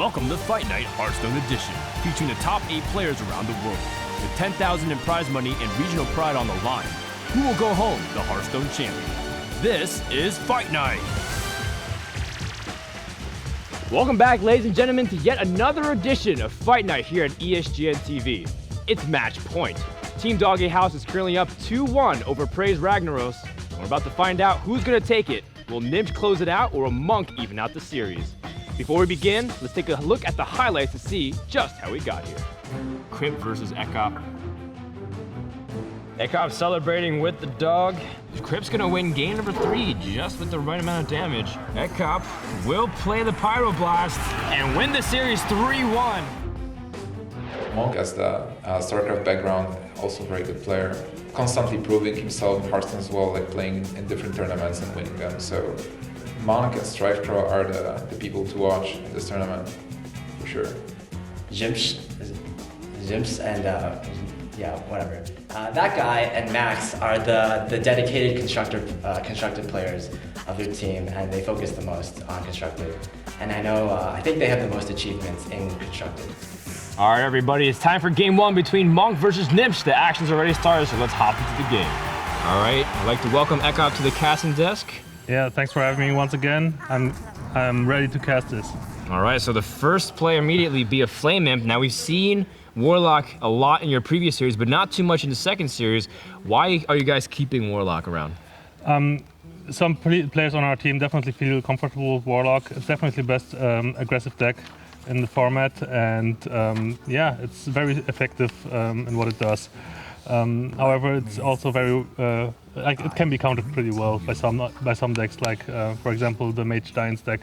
Welcome to Fight Night Hearthstone Edition, featuring the top 8 players around the world. With 10,000 in prize money and regional pride on the line, who will go home the Hearthstone champion? This is Fight Night! Welcome back, ladies and gentlemen, to yet another edition of Fight Night here at ESGN TV. It's match point. Team DogeHouse is currently up 2-1 over Praise Ragnaros. We're about to find out who's going to take it. Will Gnimsh close it out, or will Monk even out the series? Before we begin, let's take a look at the highlights to see just how we got here. Quimp versus Ekop. Ekop celebrating with the dog. Crimp's gonna win game number 3 just with the right amount of damage. Ekop will play the Pyroblast and win the series 3-1. Monk, as the StarCraft background, also a very good player. Constantly proving himself in Hearthstone as well, like playing in different tournaments and winning them. So Monk and StrikePro are the people to watch in this tournament, for sure. Gnimsh and yeah, whatever. That guy and Max are the dedicated constructed players of their team, and they focus the most on constructed. And I think they have the most achievements in constructed. All right, everybody, it's time for game 1 between Monk versus Gnimsh. The action's already started, so let's hop into the game. All right, I'd like to welcome Ekop to the casting desk. Yeah, thanks for having me once again. I'm ready to cast this. All right, so the first play immediately be a Flame Imp. Now we've seen Warlock a lot in your previous series, but not too much in the second series. Why are you guys keeping Warlock around? Some players on our team definitely feel comfortable with Warlock. It's definitely the best aggressive deck in the format, and yeah, it's very effective in what it does. However, it's also very it can be countered pretty well by some decks, like for example the Mage Giants deck.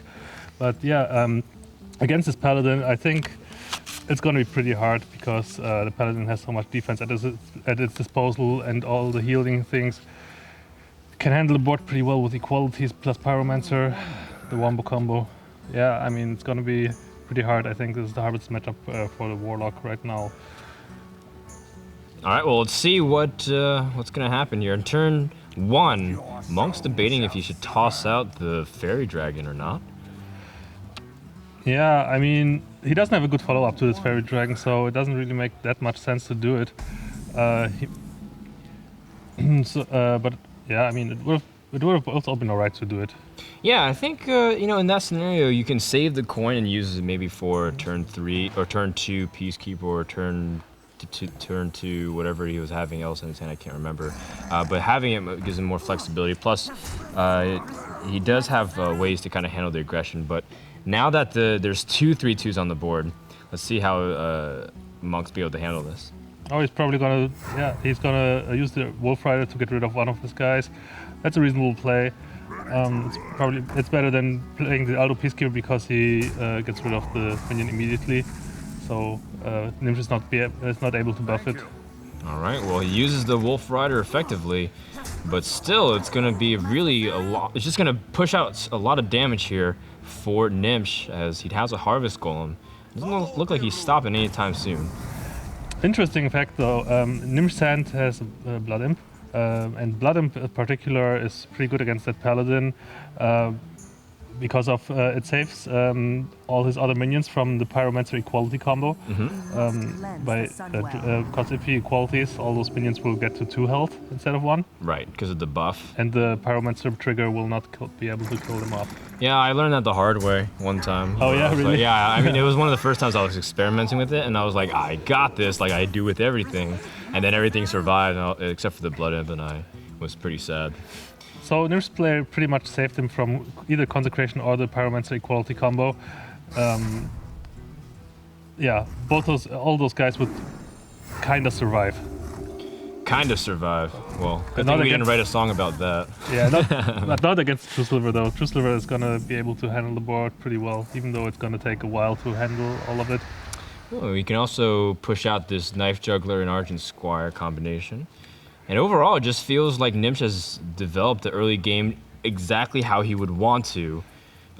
But yeah, against this Paladin, I think it's going to be pretty hard because the Paladin has so much defense at its disposal, and all the healing things can handle the board pretty well with Equalities plus Pyromancer, the Wombo combo. Yeah, I mean, it's going to be pretty hard. I think this is the hardest matchup for the Warlock right now. All right, well, let's see what's gonna happen here. In turn 1, Monk's debating if you should toss out the Fairy Dragon or not. Yeah, I mean, he doesn't have a good follow-up to this Fairy Dragon, so it doesn't really make that much sense to do it. But yeah, I mean, it would have also been alright to do it. Yeah, I think in that scenario you can save the coin and use it maybe for turn 3 or turn 2 Peacekeeper, or turn 2 whatever he was having else in his hand, I can't remember. But having it gives him more flexibility. Plus, he does have ways to kind of handle the aggression. But now that there's 2 3/2s on the board, let's see how Monk's be able to handle this. Oh, he's probably gonna use the Wolf Rider to get rid of one of his guys. That's a reasonable play. It's better than playing the Aldo Peacekeeper because he gets rid of the minion immediately. So Gnimsh is not able to buff it. All right, well, he uses the Wolf Rider effectively, but still it's going to be really a lot. It's just going to push out a lot of damage here for Gnimsh, as he has a Harvest Golem. Doesn't look like he's stopping anytime soon. Interesting fact though, Gnimsh's hand has a Blood Imp, and Blood Imp in particular is pretty good against that Paladin. Because of it saves all his other minions from the Pyromancer Equality combo. Because if he equalities, all those minions will get to 2 health instead of 1. Right, because of the buff. And the Pyromancer trigger will not be able to kill them off. Yeah, I learned that the hard way one time. Oh yeah, really? Like, yeah, I mean, it was one of the first times I was experimenting with it, and I was like, I got this, like I do with everything. And then everything survived, except for the Blood Imp, and I was pretty sad. So Gnimsh's player pretty much saved him from either Consecration or the Pyromancer Equality combo. Yeah, all those guys would kind of survive. Kind of survive. Well, I think we didn't write a song about that. Yeah, not against True Silver though. True Silver is gonna be able to handle the board pretty well, even though it's gonna take a while to handle all of it. Well, we can also push out this Knife Juggler and Argent Squire combination. And overall, it just feels like Gnimsh has developed the early game exactly how he would want to.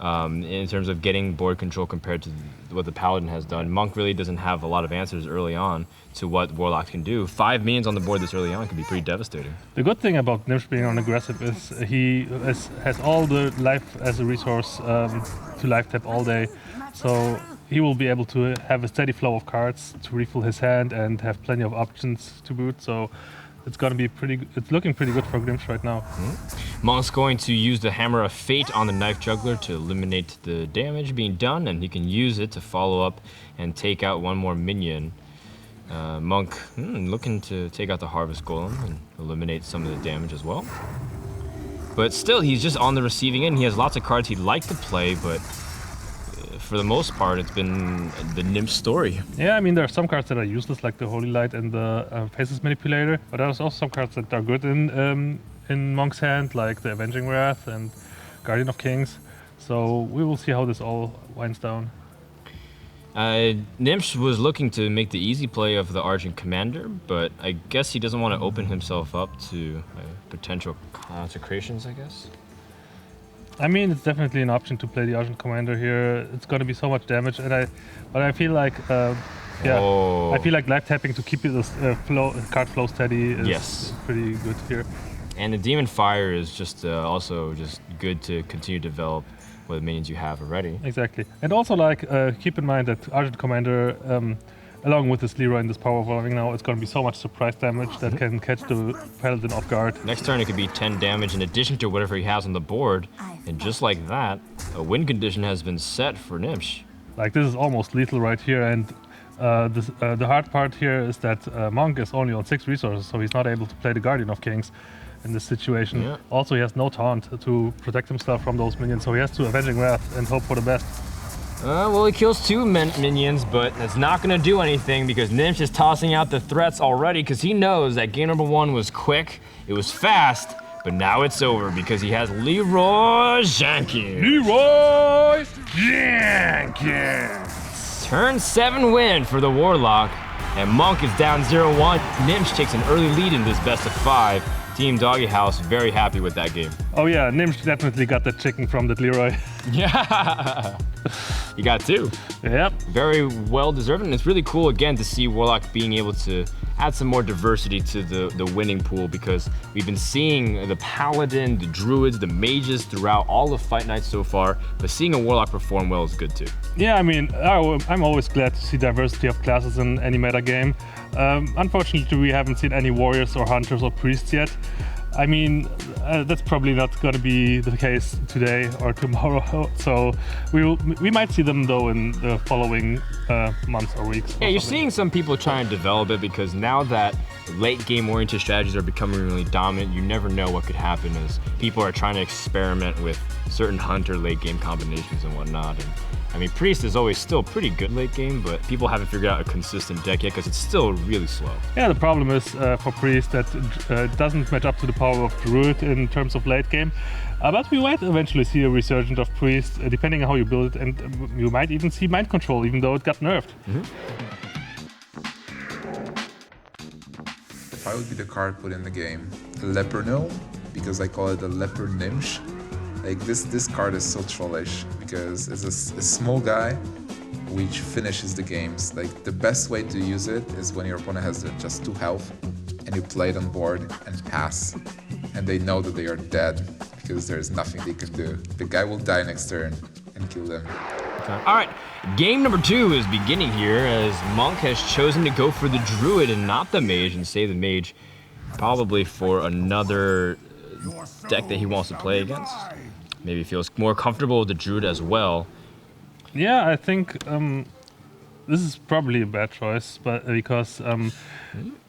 in terms of getting board control compared to what the Paladin has done. Monk really doesn't have a lot of answers early on to what Warlock can do. 5 minions on the board this early on can be pretty devastating. The good thing about Gnimsh being on aggressive is he has all the life as a resource to life tap all day. So he will be able to have a steady flow of cards to refill his hand and have plenty of options to boot. So it's gonna be it's looking pretty good for Gnimsh right now. Monk's going to use the Hammer of Fate on the Knife Juggler to eliminate the damage being done, and he can use it to follow up and take out one more minion. Monk looking to take out the Harvest Golem and eliminate some of the damage as well. But still, he's just on the receiving end. He has lots of cards he'd like to play, but for the most part, it's been the Gnimsh story. Yeah, I mean, there are some cards that are useless, like the Holy Light and the Faceless Manipulator, but there's also some cards that are good in Monk's hand, like the Avenging Wrath and Guardian of Kings. So we will see how this all winds down. Gnimsh was looking to make the easy play of the Argent Commander, but I guess he doesn't want to open himself up to potential consecrations, I guess. I mean, it's definitely an option to play the Argent Commander here. It's going to be so much damage, but I feel like, I feel like life tapping to keep this card flow steady is pretty good here. And the Demon Fire is just also just good to continue to develop what minions you have already. Exactly, and also keep in mind that Argent Commander, along with this Leroy and this Power Evolving now, it's going to be so much surprise damage that can catch the Paladin off guard. Next turn it could be 10 damage in addition to whatever he has on the board, and just like that, a win condition has been set for Gnimsh. Like, this is almost lethal right here, and the hard part here is that Monk is only on 6 resources, so he's not able to play the Guardian of Kings in this situation. Yeah. Also, he has no taunt to protect himself from those minions, so he has to Avenging Wrath and hope for the best. Well, he kills 2 minions, but that's not going to do anything because Gnimsh is tossing out the threats already because he knows that game number 1 was quick, it was fast, but now it's over because he has Leroy Jenkins. Leroy Jenkins! Turn 7 win for the Warlock, and Monk is down 0-1. Gnimsh takes an early lead in this best of 5. Team DogeHouse very happy with that game. Oh yeah, Gnimsh definitely got that chicken from that Leroy. Yeah, you got 2. Yep. Very well deserved, and it's really cool again to see Warlock being able to add some more diversity to the winning pool because we've been seeing the Paladin, the Druids, the Mages throughout all of Fight Nights so far, but seeing a Warlock perform well is good too. Yeah, I mean, I'm always glad to see diversity of classes in any meta game. Unfortunately, we haven't seen any Warriors or Hunters or Priests yet. I mean, that's probably not going to be the case today or tomorrow. So we might see them though in the following months or weeks. Yeah, you're seeing some people trying to develop it because now that late game oriented strategies are becoming really dominant, you never know what could happen as people are trying to experiment with certain Hunter late game combinations and whatnot. And I mean, Priest is always still pretty good late game, but people haven't figured out a consistent deck yet because it's still really slow. Yeah, the problem is for Priest that it doesn't match up to the power of Druid in terms of late game. But we might eventually see a resurgence of Priest, depending on how you build it, and you might even see Mind Control, even though it got nerfed. If I would be the card put in the game, Leperno, because I call it the Leper Gnimsh. Like this card is so trollish because it's a small guy which finishes the games. Like the best way to use it is when your opponent has just 2 health and you play it on board and pass, and they know that they are dead because there's nothing they can do. The guy will die next turn and kill them. Okay. All right, game number 2 is beginning here as Monk has chosen to go for the Druid and not the Mage and save the Mage probably for another deck that he wants to play against. Maybe feels more comfortable with the Druid as well. Yeah, I think this is probably a bad choice, but because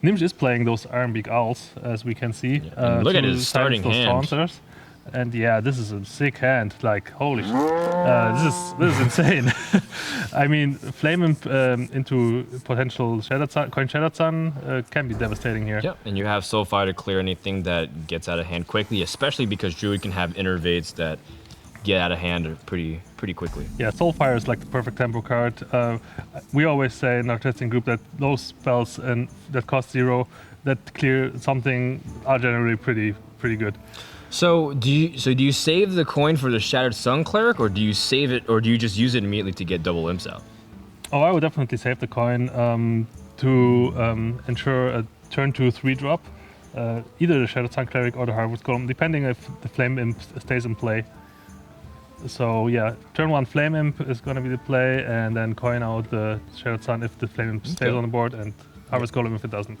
Gnimsh is playing those Ironbeak Owls, as we can see. And look at his starting hand. Taunters. And yeah, this is a sick hand. Like, holy shit. This is insane. I mean, flame him into potential Coin Shattered Sun can be devastating here. Yep, and you have Soulfire to clear anything that gets out of hand quickly, especially because Druid can have Innervates that get out of hand pretty quickly. Yeah, Soulfire is like the perfect tempo card. We always say in our testing group that those spells that cost 0 that clear something are generally pretty good. So do you save the coin for the Shattered Sun Cleric, or do you save it, or do you just use it immediately to get double imps out? Oh, I would definitely save the coin to ensure a turn 2 3 drop. Either the Shattered Sun Cleric or the Harvest Golem, depending if the Flame Imp stays in play. So yeah, turn 1 Flame Imp is going to be the play, and then coin out the Shattered Sun if the Flame Imp stays on the board, and Harvest Golem if it doesn't.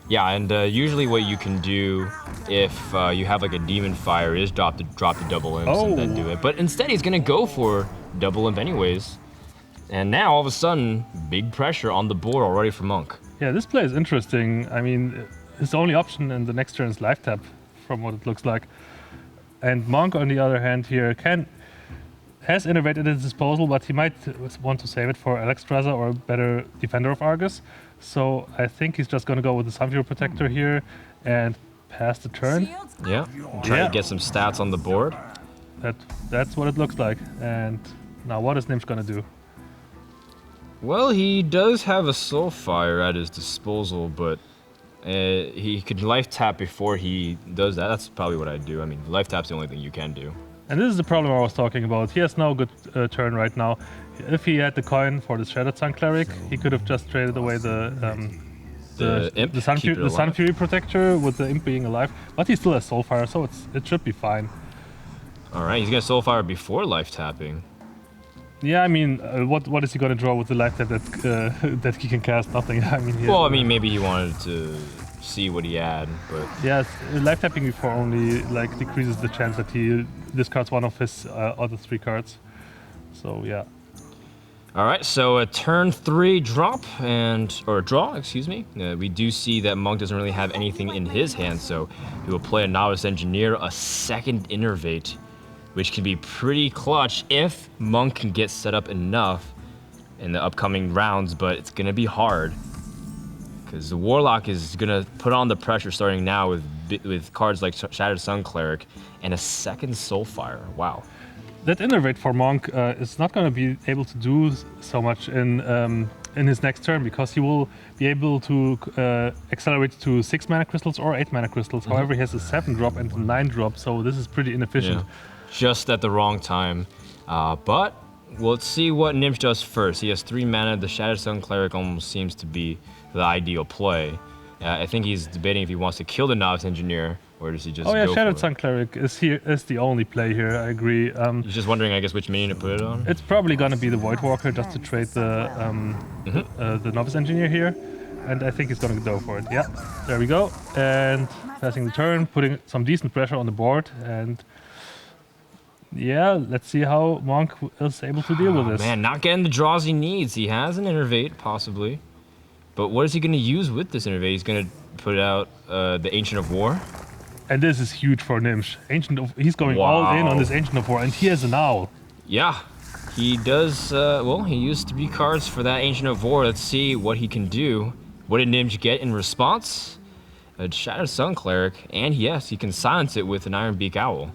Yeah, and usually what you can do if you have like a Demon Fire is drop the double imps and then do it. But instead he's gonna go for double imp anyways. And now all of a sudden, big pressure on the board already for Monk. Yeah, this play is interesting. I mean, his only option in the next turn is life tap, from what it looks like. And Monk, on the other hand, here has Innervate at his disposal, but he might want to save it for Alexstrasza or a better Defender of Argus. So I think he's just going to go with the Sunfury Protector here and pass the turn. Yeah, try to get some stats on the board. That's what it looks like. And now what is Gnimsh going to do? Well, he does have a Soulfire at his disposal, but he could life tap before he does that. That's probably what I'd do. I mean, life tap's the only thing you can do. And this is the problem I was talking about. He has no good turn right now. If he had the coin for the Shattered Sun Cleric, he could have just traded away the imp, Sunfury Protector with the Imp being alive. But he still has Soulfire, so it should be fine. Alright, he's gonna Soulfire before life tapping. Yeah, I mean, what is he gonna draw with the life tap that he can cast? Nothing. I mean, well, I mean, maybe he wanted to see what he had, but yeah, life tapping before only like decreases the chance that he discards one of his other 3 cards. So yeah. All right, so a turn 3 draw, excuse me. We do see that Monk doesn't really have anything in his hand, so he will play a Novice Engineer, a second Innervate, which can be pretty clutch if Monk can get set up enough in the upcoming rounds, but it's gonna be hard because the Warlock is gonna put on the pressure starting now with cards like Shattered Sun Cleric and a second Soulfire. Wow. That Innervate for Monk is not going to be able to do so much in his next turn, because he will be able to accelerate to 6 mana crystals or 8 mana crystals. However, he has a 7 drop and a 9 drop, so this is pretty inefficient. Yeah. Just at the wrong time. But let's see what Gnimsh does first. He has 3 mana. The Shattered Sun Cleric almost seems to be the ideal play. I think he's debating if he wants to kill the Novice Engineer, or does he just go Shattered for Sun Cleric is the only play here, I agree. He's just wondering, I guess, which minion to put it on? It's probably going to be the Voidwalker, just to trade the Novice Engineer here. And I think he's going to go for it. Yeah, there we go. And passing the turn, putting some decent pressure on the board. And yeah, let's see how Monk is able to deal with this. Man, not getting the draws he needs. He has an Innervate, possibly. But what is he going to use with this Innervate? He's going to put out the Ancient of War? And this is huge for Gnimsh. He's going all in on this Ancient of War, and he has an Owl. Yeah, he does. Well, he used 3 cards for that Ancient of War. Let's see what he can do. What did Gnimsh get in response? A Shattered Sun Cleric, and yes, he can silence it with an Ironbeak Owl.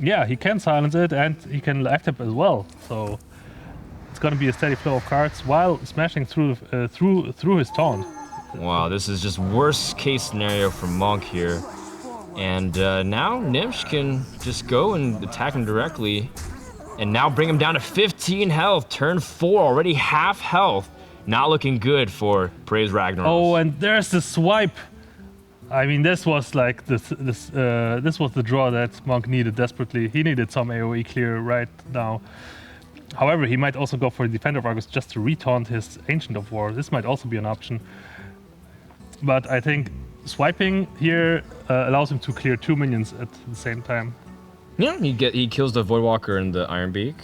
Yeah, he can silence it, and he can life tap as well. So it's going to be a steady flow of cards while smashing through his taunt. Wow, this is just worst case scenario for Monk here. And now Gnimsh can just go and attack him directly, and now bring him down to 15 health. Turn 4, already half health. Not looking good for Praise Ragnaros. Oh, and there's the swipe. I mean, this was like this was the draw that Monk needed desperately. He needed some AoE clear right now. However, he might also go for the Defender of Argus just to retaunt his Ancient of War. This might also be an option. But I think swiping here allows him to clear 2 minions at the same time. Yeah, he kills the Voidwalker and the Ironbeak,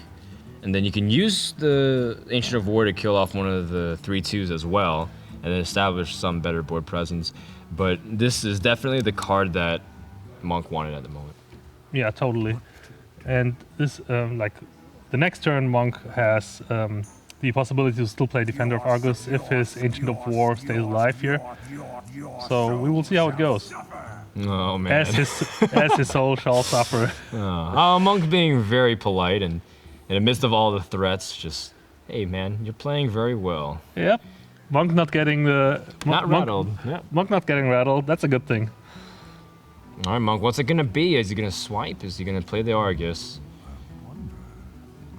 and then you can use the Ancient of War to kill off one of the 3/2s as well, and then establish some better board presence. But this is definitely the card that Monk wanted at the moment. Yeah, totally. And this, like, the next turn, Monk has the possibility to still play Defender of Argus if his Ancient of War stays alive here. So we will see how it goes. Oh man. As his soul shall suffer. Monk being very polite, and in the midst of all the threats, just, hey man, you're playing very well. Yep. Monk not getting the... Not rattled. Yeah. Monk not getting rattled, that's a good thing. All right, Monk, what's it gonna be? Is he gonna swipe? Is he gonna play the Argus?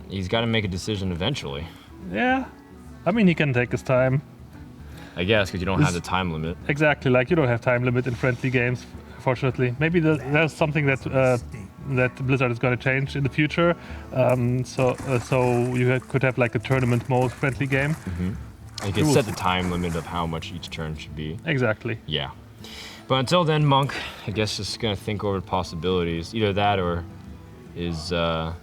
He's got to make a decision eventually. Yeah, I mean, he can take his time. I guess, because you don't have the time limit. Exactly, like you don't have time limit in friendly games, fortunately. Maybe there's something that that Blizzard is going to change in the future. So you could have like a tournament mode friendly game. You can set the time limit of how much each turn should be. Exactly. Yeah. But until then, Monk, I guess just gonna think over possibilities. Either that or is yeah.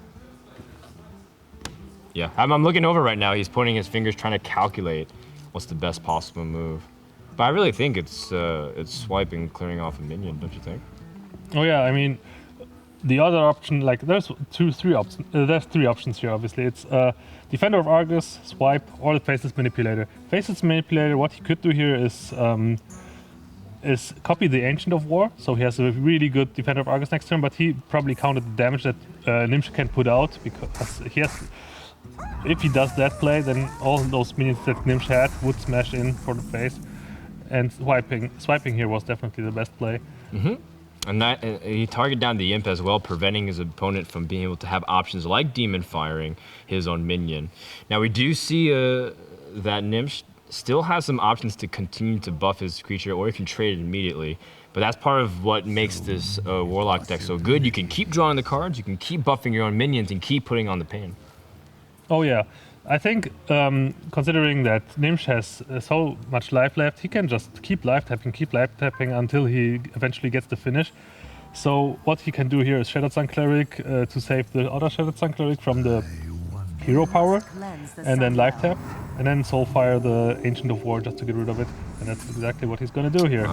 I'm looking over right now. He's pointing his fingers, trying to calculate what's the best possible move. But I really think it's swiping, clearing off a minion, don't you think? Oh yeah, I mean, the other option, like there's three options. There's three options here. Obviously, it's Defender of Argus, swipe, or the Faceless Manipulator. Faceless Manipulator. What he could do here is copy the Ancient of War, so he has a really good Defender of Argus next turn. But he probably counted the damage that Gnimsh can put out, because he has. If he does that play, then all those minions that Gnimsh had would smash in for the face. And swiping here was definitely the best play. And that he targeted down the Imp as well, preventing his opponent from being able to have options like Demon Firing his own minion. Now we do see that Gnimsh still has some options to continue to buff his creature, or he can trade it immediately. But that's part of what makes this Warlock deck so good. You can keep drawing the cards, you can keep buffing your own minions, and keep putting on the pain. Oh yeah, I think considering that Gnimsh has so much life left, he can just keep life tapping until he eventually gets the finish. So what he can do here is Shattered Sun Cleric to save the other Shattered Sun Cleric from the hero power, and then life tap, and then Soulfire the Ancient of War just to get rid of it. And that's exactly what he's gonna do here.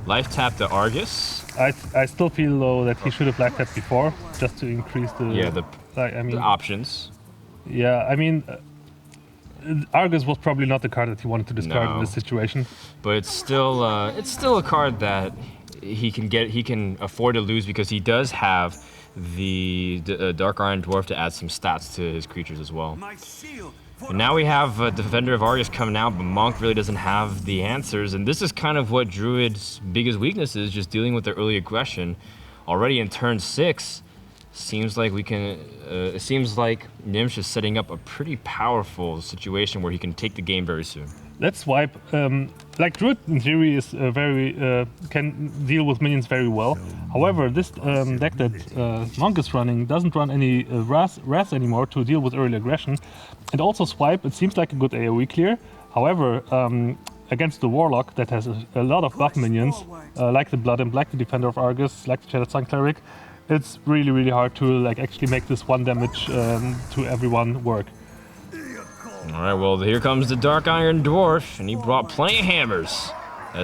Life tap the Argus. I still feel though that he should have life tapped before, just to increase the the options. Yeah, I mean, Argus was probably not the card that he wanted to discard in this situation. But it's still a card that he can afford to lose, because he does have the Dark Iron Dwarf to add some stats to his creatures as well. And now we have Defender of Argus coming out, but Monk really doesn't have the answers, and this is kind of what Druid's biggest weakness is, just dealing with the early aggression. Already in turn 6. Seems like it seems like Gnimsh is setting up a pretty powerful situation where he can take the game very soon. Let's swipe. Like Druid in theory is can deal with minions very well. However, this deck that Monk is running doesn't run any Wrath anymore to deal with early aggression, and also swipe. It seems like a good AOE clear. However, against the Warlock that has a lot of buff minions, like the Blood and Black, the Defender of Argus, like the Shattered Sun Cleric, it's really, really hard to like actually make this one damage to everyone work. All right, well, here comes the Dark Iron Dwarf, and he brought plenty of hammers.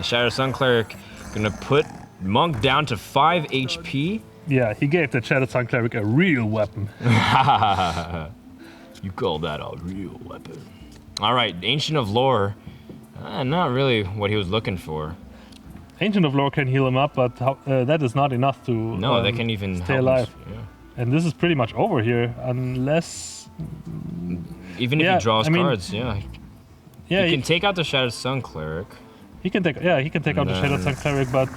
Shattered Sun Cleric gonna put Monk down to 5 HP. Yeah, he gave the Shattered Sun Cleric a real weapon. You call that a real weapon? All right, Ancient of Lore. Not really what he was looking for. Ancient of Lore can heal him up, but that is not enough to they can't even stay alive. And this is pretty much over here, unless... Even if he draws cards, yeah, he can take out the Shattered Sun Cleric. He can take out the Shattered Sun Cleric, but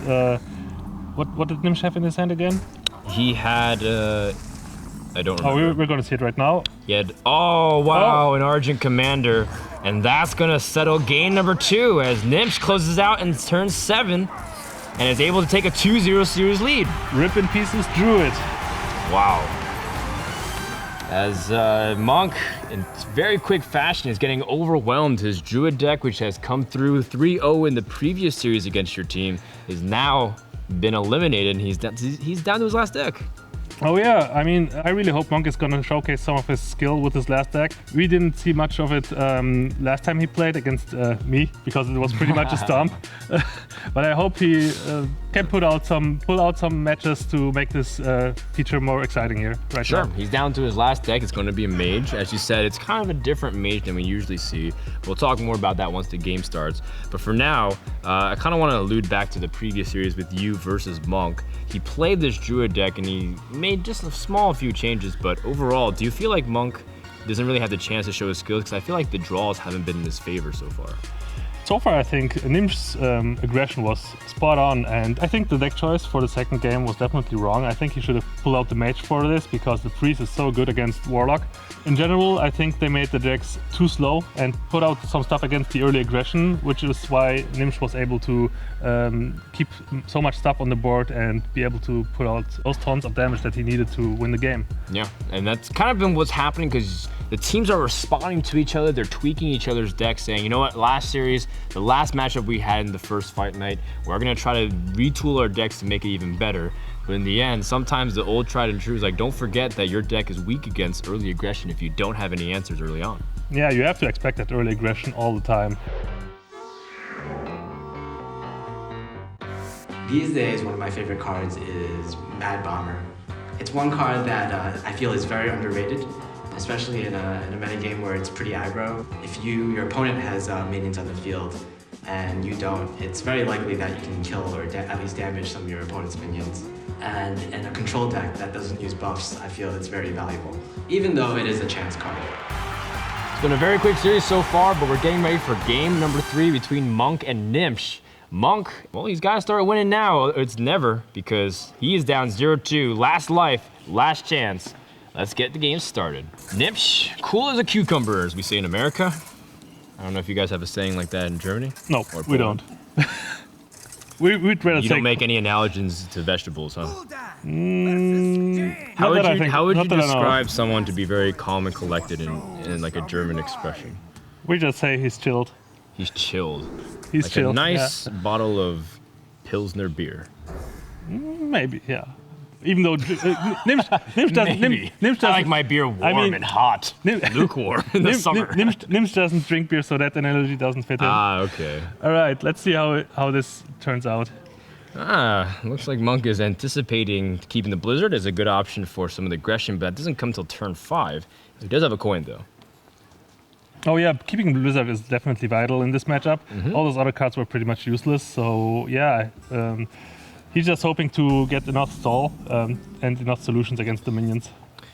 what did Gnimsh have in his hand again? He had I don't remember. Oh, we're gonna see it right now. He had an Argent Commander, and that's gonna settle game number 2 as Gnimsh closes out in turn 7 and is able to take a 2-0 series lead. Rip in pieces, Druid. Wow. As Monk, in very quick fashion, is getting overwhelmed. His Druid deck, which has come through 3-0 in the previous series against your team, is now been eliminated, and he's down to his last deck. Oh yeah, I mean, I really hope Monk is gonna showcase some of his skill with his last deck. We didn't see much of it last time he played against me, because it was pretty much a stomp. But I hope he can pull out some matches to make this feature more exciting here. Sure, he's down to his last deck. It's going to be a mage. As you said, it's kind of a different mage than we usually see. We'll talk more about that once the game starts. But for now, I kind of want to allude back to the previous series with you versus Monk. He played this Druid deck and he made just a few changes, but overall, do you feel like Monk doesn't really have the chance to show his skills? Because I feel like the draws haven't been in his favor so far. So far, I think Gnimsh's aggression was spot on, and I think the deck choice for the second game was definitely wrong. I think he should have pulled out the mage for this because the freeze is so good against Warlock. In general, I think they made the decks too slow and put out some stuff against the early aggression, which is why Gnimsh was able to keep so much stuff on the board and be able to put out those tons of damage that he needed to win the game. Yeah, and that's kind of been what's happening because the teams are responding to each other. They're tweaking each other's decks, saying, you know what, last series, the last matchup we had in the first fight night, we're gonna try to retool our decks to make it even better. But in the end, sometimes the old tried and true is like, don't forget that your deck is weak against early aggression if you don't have any answers early on. Yeah, you have to expect that early aggression all the time. These days, one of my favorite cards is Mad Bomber. It's one card that I feel is very underrated, especially in a metagame where it's pretty aggro. If your opponent has minions on the field and you don't, it's very likely that you can kill or at least damage some of your opponent's minions. And in a control deck that doesn't use buffs, I feel it's very valuable, even though it is a chance card. It's been a very quick series so far, but we're getting ready for game number 3 between Monk and Gnimsh. Monk, well, he's got to start winning now. It's never, because he is down 0-2. Last life, last chance. Let's get the game started. Gnimsh, cool as a cucumber, as we say in America. I don't know if you guys have a saying like that in Germany. No, we don't. We'd rather You say... don't make any analogies to vegetables, huh? How would you describe someone to be very calm and collected in like a German expression? We just say he's chilled. He's chilled. He's like chilled. a nice bottle of Pilsner beer. Maybe, yeah. Even though Gnimsh doesn't. Maybe. Gnimsh doesn't. I like my beer warm and hot, lukewarm in the summer. Gnimsh doesn't drink beer, so that analogy doesn't fit in. Ah, okay. All right, let's see how this turns out. Looks like Monk is anticipating keeping the Blizzard as a good option for some of the aggression, but that doesn't come till turn 5. He does have a coin, though. Oh yeah, keeping Blizzard is definitely vital in this matchup. All those other cards were pretty much useless, so yeah. He's just hoping to get enough stall and enough solutions against the minions.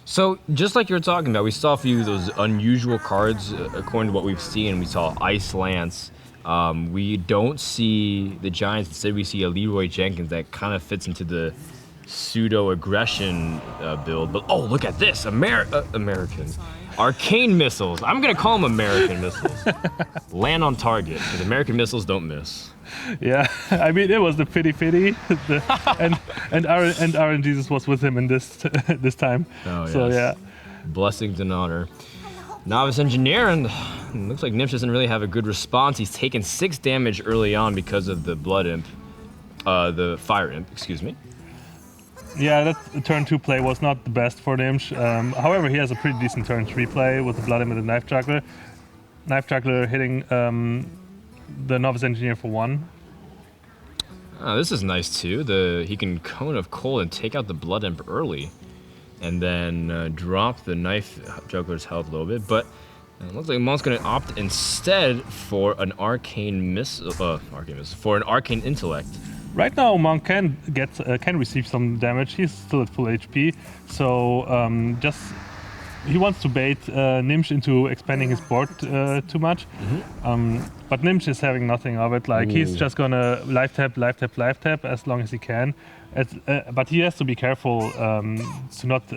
So, just like you were talking about, we saw a few of those unusual cards according to what we've seen. We saw Ice Lance. We don't see the Giants. Instead, we see a Leroy Jenkins that kind of fits into the pseudo-aggression build. But, oh, look at this. Americans. Arcane missiles. I'm going to call them American missiles. Land on target, because American missiles don't miss. Yeah, I mean, it was the pity, and RNG Jesus was with him in this time. Oh, yes. So yeah. Blessings and honor. Novice Engineer, and looks like Gnimsh doesn't really have a good response. He's taken 6 damage early on because of the Blood Imp, the Fire Imp, excuse me. Yeah, that turn 2 play was not the best for Gnimsh. However, he has a pretty decent turn 3 play with the Blood Imp and the Knife Juggler. Knife Juggler hitting the Novice Engineer for 1. Oh, this is nice too. He can Cone of Cold and take out the Blood Imp early, and then drop the Knife Juggler's health a little bit. But it looks like Monk's going to opt instead for an Arcane Missile, for an Arcane Intellect. Right now, Monk can receive some damage. He's still at full HP, so he wants to bait Gnimsh into expanding his board too much. But Gnimsh is having nothing of it. Like he's just gonna life tap as long as he can. But he has to be careful to not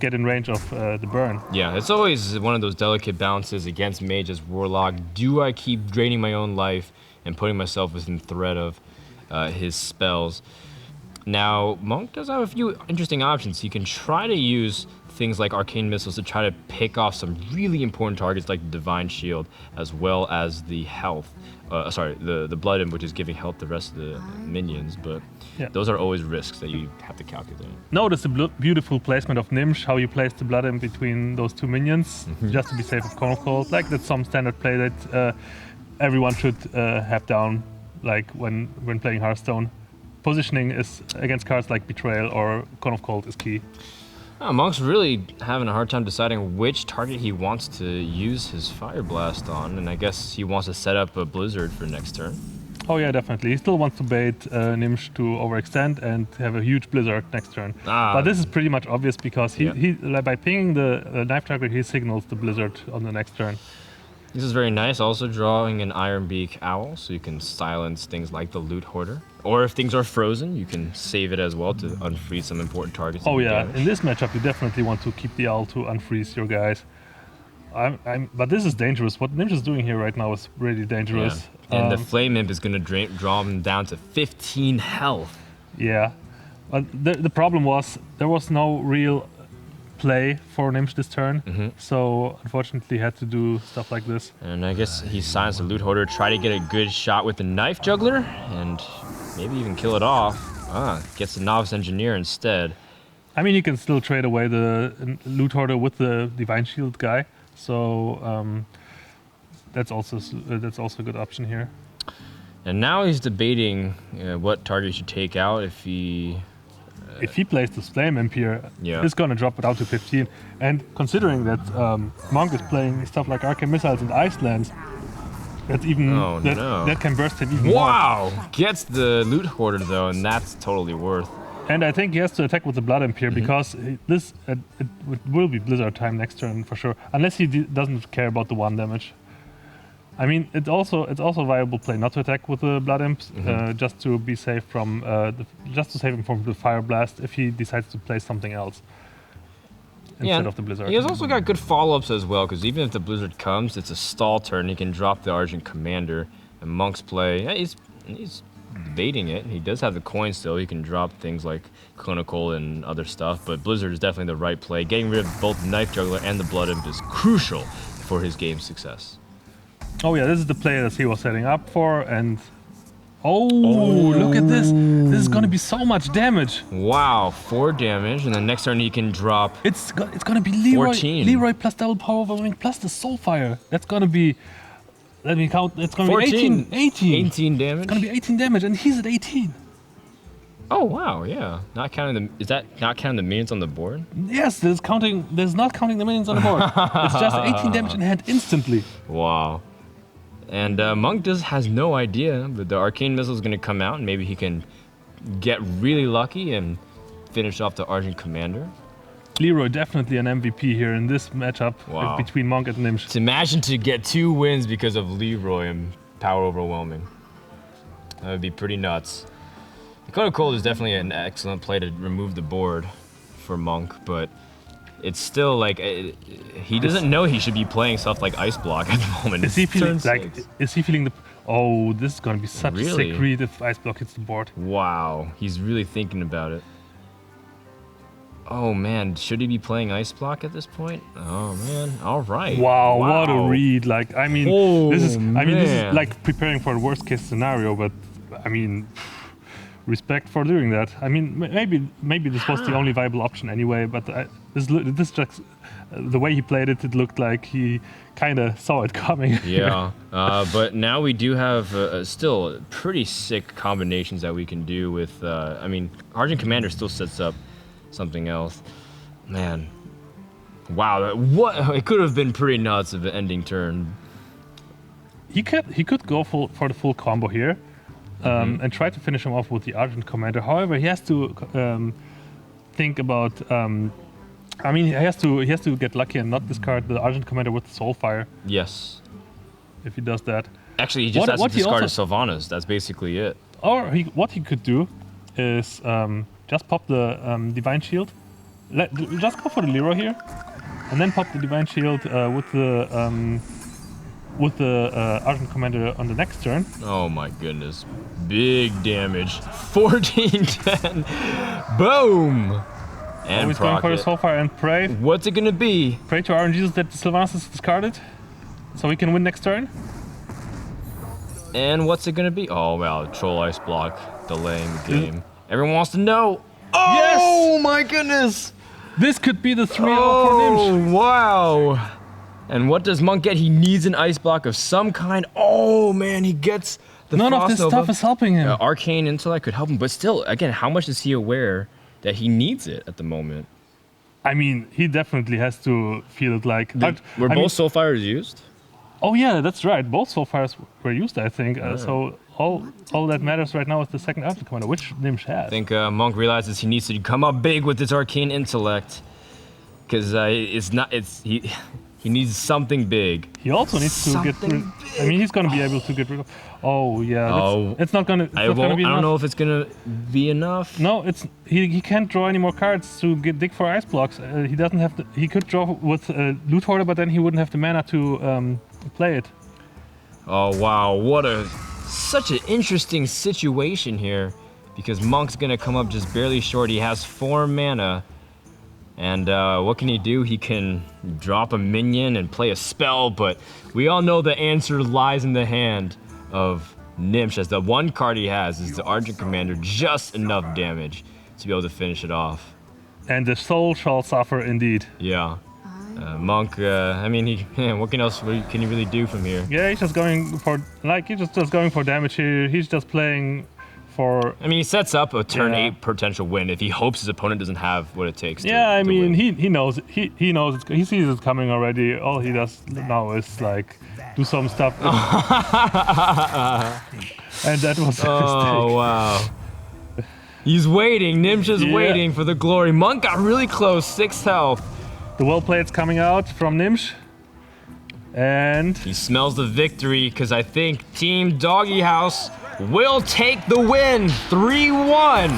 get in range of the burn. Yeah, it's always one of those delicate balances against Mage as Warlock. Do I keep draining my own life and putting myself within threat of his spells? Now, Monk does have a few interesting options. He can try to use things like Arcane Missiles to try to pick off some really important targets like the Divine Shield, as well as the health. The Blood Imp, which is giving health to the rest of the minions, but yeah. Those are always risks that you have to calculate. Notice the beautiful placement of Gnimsh, how you place the Blood Imp between those 2 minions, just to be safe with Cone of Cold. Like that's some standard play that everyone should have down, like when playing Hearthstone. Positioning is against cards like Betrayal or Cone of Cold is key. Monk's really having a hard time deciding which target he wants to use his Fire Blast on, and I guess he wants to set up a Blizzard for next turn. Oh yeah, definitely. He still wants to bait Gnimsh to overextend and have a huge Blizzard next turn. But this is pretty much obvious because he by pinging the Knife Juggler, he signals the Blizzard on the next turn. This is very nice. Also drawing an Iron Beak Owl, so you can silence things like the Loot Hoarder. Or if things are frozen, you can save it as well to unfreeze some important targets. Oh yeah, in this matchup you definitely want to keep the owl to unfreeze your guys. But this is dangerous. What Gnimsh is doing here right now is really dangerous. Yeah. And the Flame Imp is going to draw him down to 15 health. Yeah, but the problem was there was no real play for Gnimsh this turn, so unfortunately had to do stuff like this. And I guess he silenced the Loot Hoarder, try to get a good shot with the Knife Juggler, and maybe even kill it off. Gets the Novice Engineer instead. I mean, you can still trade away the Loot Hoarder with the Divine Shield guy, so that's also a good option here. And now he's debating what target he should take out if he... If he plays this Flame Imp here, Yeah. it's gonna drop it down to 15. And considering that Monk is playing stuff like Arcane Missiles and Icelands, that's even that can burst him even more. Wow! Gets the Loot Hoarder though, and that's totally worth. And I think he has to attack with the Blood Imp here because it will be Blizzard time next turn for sure, unless he doesn't care about the 1 damage. I mean, it's also a viable play not to attack with the Blood Imps, just to be safe from just to save him from the Fire Blast if he decides to play something else instead of the Blizzard. He has also got good follow-ups as well, because even if the Blizzard comes, it's a stall turn. He can drop the Argent Commander, and Monk's play. Yeah, he's debating it. He does have the coin still. He can drop things like Clinical and other stuff, but Blizzard is definitely the right play. Getting rid of both the Knife Juggler and the Blood Imp is crucial for his game's success. Oh yeah, this is the play that he was setting up for, and look at this! This is gonna be so much damage. Wow, 4 damage, and then next turn he can drop. It's gonna be Leroy 14. Leroy plus double power overwhelming plus the Soulfire. That's gonna be. Let me count. It's gonna 14. be 18. 18 damage. It's gonna be 18 damage, and he's at 18. Oh wow, yeah. Not counting the. Is that not counting the minions on the board? Yes, there's not counting the minions on the board. It's just 18 damage in hand instantly. Wow. And Monk has no idea, but the Arcane Missile is going to come out, and maybe he can get really lucky and finish off the Argent Commander. Leroy definitely an MVP here in this matchup between Monk and Gnimsh. To imagine to get 2 wins because of Leroy and Power Overwhelming. That would be pretty nuts. The Code of Cold is definitely an excellent play to remove the board for Monk, but it's still like he doesn't know he should be playing stuff like Ice Block at the moment. Is he feeling the? Oh, this is gonna be such a sick read if Ice Block hits the board. Wow, he's really thinking about it. Oh man, should he be playing Ice Block at this point? Oh man, all right. Wow, what a read! Like I mean, this is like preparing for the worst case scenario, but I mean. Respect for doing that. I mean, maybe this was the only viable option anyway. But this just the way he played it, it looked like he kind of saw it coming. Yeah, but now we do have still pretty sick combinations that we can do with. I mean, Argent Commander still sets up something else. Man, wow, it could have been pretty nuts of an ending turn. He could go for the full combo here. And try to finish him off with the Argent Commander. However, he has to think about. I mean, he has to get lucky and not discard the Argent Commander with the Soulfire. Yes. If he does that. Actually, he just has to discard his Sylvanas. That's basically it. Or what he could do is just pop the Divine Shield. Just go for the Leroy here, and then pop the Divine Shield with the Argent Commander on the next turn. Oh my goodness. Big damage. 14-10. Boom! And he's going for the Soulfire and pray. What's it gonna be? Pray to RNG Jesus that the Sylvanas is discarded, so we can win next turn. And what's it gonna be? Oh well, Troll Ice Block delaying the game. Everyone wants to know. Oh yes! My goodness! This could be the 3-0 for Gnimsh. Wow! And what does Monk get? He needs an Ice Block of some kind. Oh man, he gets the None of this stuff is helping him. Arcane Intellect could help him, but still, again, how much is he aware that he needs it at the moment? I mean, he definitely has to feel it like... Were both Soulfires used? Oh yeah, that's right. Both Soulfires were used, I think. So all that matters right now is the second Argent Commander, which Gnimsh has. I think Monk realizes he needs to come up big with his Arcane Intellect. Because He needs something big. He also needs to get rid. I mean, he's gonna be able to get rid of. Oh yeah. It's not gonna. It's I not gonna be don't enough. know if it's gonna be enough. No, he can't draw any more cards to dig for ice blocks. He doesn't have the. He could draw with Loot Hoarder, but then he wouldn't have the mana to play it. Oh wow, such an interesting situation here, because Monk's gonna come up just barely short. He has 4 mana, and what can he do? He can drop a minion and play a spell, but we all know the answer lies in the hand of Gnimsh, as the one card he has is the Argent Commander, just enough damage to be able to finish it off. And the soul shall suffer indeed. Yeah. Monk, I mean, what else can he really do from here? Yeah, he's just going for damage here. He's just playing for. I mean, he sets up a turn 8 potential win if he hopes his opponent doesn't have what it takes. Yeah, I to mean, win. he knows he knows he sees it coming already. All he does now is like do some stuff. And that was a Oh mistake. wow. He's waiting. Gnimsh is waiting for the glory. Monk got really close, 6 health. The well played's coming out from Gnimsh. And He smells the victory, because I think Team DogeHouse will take the win. 3-1.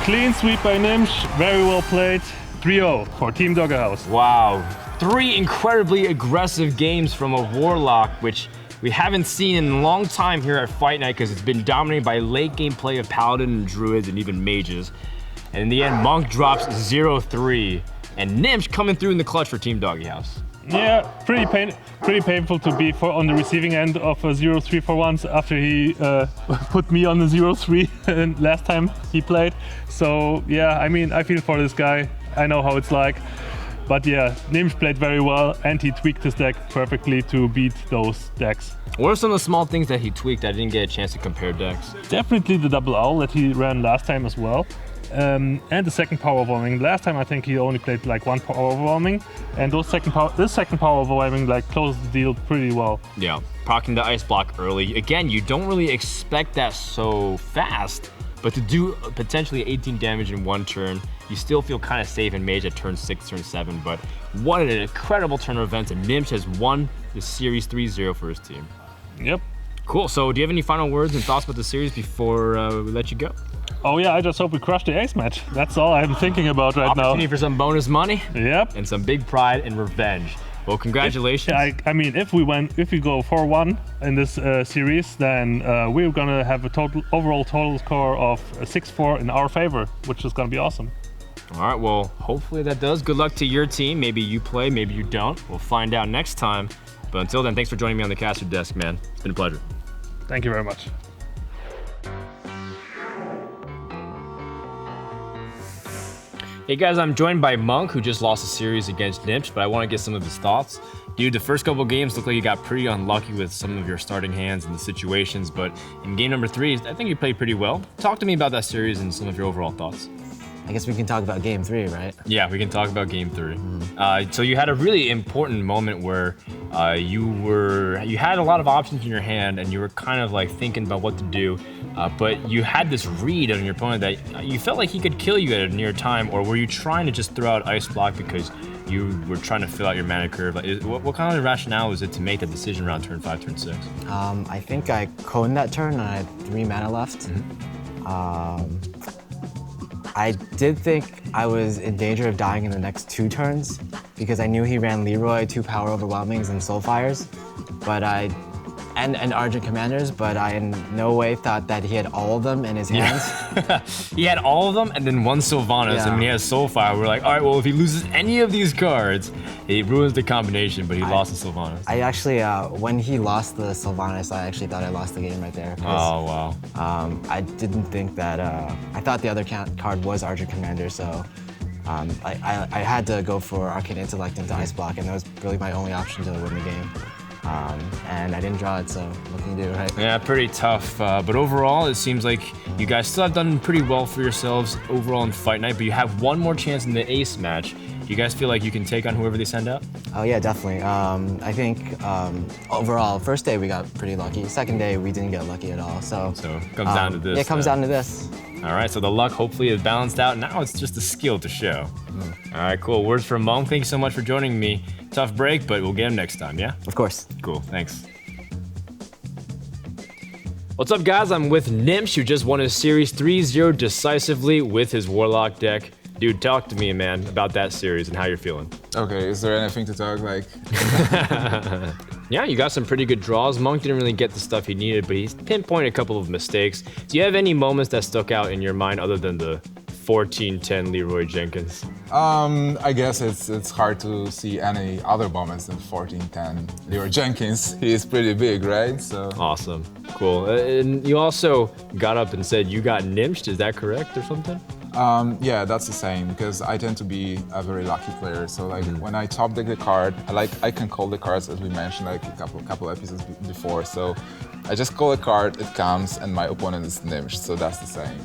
clean sweep by Gnimsh. Very well played. 3-0 for Team DogeHouse. Wow. 3 incredibly aggressive games from a Warlock, which we haven't seen in a long time here at Fight Night, because it's been dominated by late game play of Paladin and Druids and even Mages. And in the end, Monk drops 0-3. And Gnimsh coming through in the clutch for Team DogeHouse. Yeah, pretty painful to be on the receiving end of a 0-3 for once after he put me on the 0-3 last time he played. So yeah, I mean, I feel for this guy. I know how it's like. But yeah, Gnimsh played very well, and he tweaked his deck perfectly to beat those decks. What are some of the small things that he tweaked that I didn't get a chance to compare decks? Definitely the double owl that he ran last time as well. And the second power overwhelming. Last time I think he only played like 1 power overwhelming, and this second power overwhelming like closed the deal pretty well. Yeah, proccing the ice block early. Again, you don't really expect that so fast, but to do potentially 18 damage in 1 turn, you still feel kind of safe in Mage at turn 6, turn 7, but what an incredible turn of events, and Gnimsh has won the series 3-0 for his team. Yep. Cool, so do you have any final words and thoughts about the series before we let you go? Oh yeah, I just hope we crush the ace match. That's all I'm thinking about right now. Opportunity for some bonus money? Yep. And some big pride and revenge. Well, congratulations. I mean, if we go 4-1 in this series, then we're gonna have a overall total score of 6-4 in our favor, which is gonna be awesome. All right, well, hopefully that does. Good luck to your team. Maybe you play, maybe you don't. We'll find out next time. But until then, thanks for joining me on the caster desk, man. It's been a pleasure. Thank you very much. Hey guys, I'm joined by Monk, who just lost a series against Gnimsh, but I want to get some of his thoughts. Dude, the first couple games looked like you got pretty unlucky with some of your starting hands and the situations, but in game number 3, I think you played pretty well. Talk to me about that series and some of your overall thoughts. I guess we can talk about game 3, right? Yeah, we can talk about game 3. So you had a really important moment where you had a lot of options in your hand and you were kind of like thinking about what to do, but you had this read on your opponent that you felt like he could kill you at a near time, or were you trying to just throw out ice block because you were trying to fill out your mana curve? Like, what kind of rationale was it to make that decision around turn 5, turn 6? I think I coned that turn and I had 3 mana left. I did think I was in danger of dying in the next 2 turns because I knew he ran Leroy, 2 power overwhelmings and Soulfires, and Argent Commanders, but I in no way thought that he had all of them in his hands. He had all of them and then 1 Sylvanas, and when he has Soulfire, we're like, all right, well, if he loses any of these cards, it ruins the combination, but he lost the Sylvanas. I actually, when he lost the Sylvanas, I actually thought I lost the game right there. Oh, wow. I didn't think that, I thought the other card was Argent Commander, so I had to go for Arcane Intellect into Ice Block, and that was really my only option to win the game. And I didn't draw it, so what can you do, right? Yeah, pretty tough. But overall, it seems like you guys still have done pretty well for yourselves overall in Fight Night, but you have 1 more chance in the Ace match. Do you guys feel like you can take on whoever they send out? Oh yeah, definitely. I think overall, first day we got pretty lucky. Second day we didn't get lucky at all. So it comes down to this. Yeah, it comes down to this. All right, so the luck hopefully is balanced out. Now it's just the skill to show. All right, cool. Words from Monk. Thank you so much for joining me. Tough break, but we'll get him next time, yeah? Of course. Cool, thanks. What's up, guys? I'm with Gnimsh, who just won his series 3-0 decisively with his Warlock deck. Dude, talk to me, man, about that series and how you're feeling. Okay, is there anything to talk like? Yeah, you got some pretty good draws. Monk didn't really get the stuff he needed, but he's pinpointed a couple of mistakes. Do you have any moments that stuck out in your mind other than the 14-10 Leroy Jenkins? I guess it's hard to see any other moments than 14-10 Leroy Jenkins. He is pretty big, right? So. Awesome, cool. And you also got up and said you got Gnimshed, is that correct or something? Yeah, that's the same because I tend to be a very lucky player. So like when I top deck the card, I can call the cards as we mentioned like a couple episodes before. So I just call a card, it comes, and my opponent is Gnimsh. So that's the same.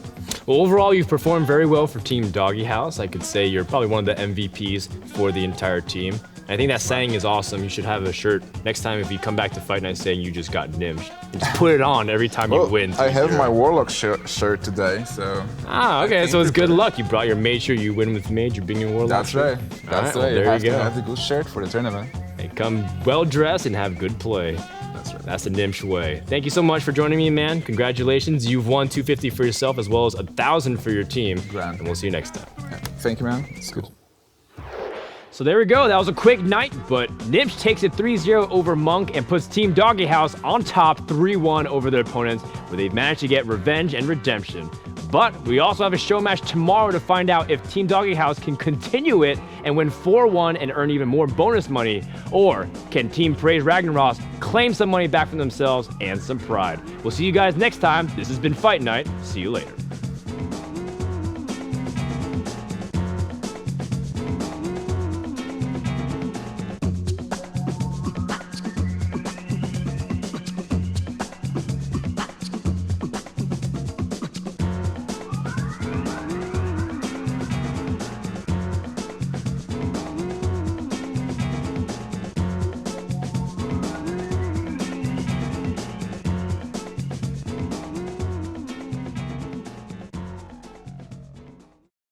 Well, overall, you've performed very well for Team DogeHouse. I could say you're probably one of the MVPs for the entire team. I think that saying is awesome. You should have a shirt next time if you come back to Fight Night saying you just got Gnimshed. Just put it on every time you win. I have my Warlock shirt today, so. Ah, okay, so it's good luck. You brought your made sure you win with mage, you're being your Warlock. That's right. That's right. There you go. Have the good shirt for the tournament. Hey, come well dressed and have good play. That's right. That's the Gnimsh way. Thank you so much for joining me, man. Congratulations. You've won 250 for yourself as well as 1,000 for your team. Grand. And we'll see you next time. Yeah. Thank you, man. It's good. So there we go. That was a quick night, but Gnimsh takes it 3-0 over Monk and puts Team DogeHouse on top 3-1 over their opponents, where they've managed to get revenge and redemption. But we also have a show match tomorrow to find out if Team DogeHouse can continue it and win 4-1 and earn even more bonus money, or can Team Praise Ragnaros claim some money back for themselves and some pride. We'll see you guys next time. This has been Fight Night. See you later.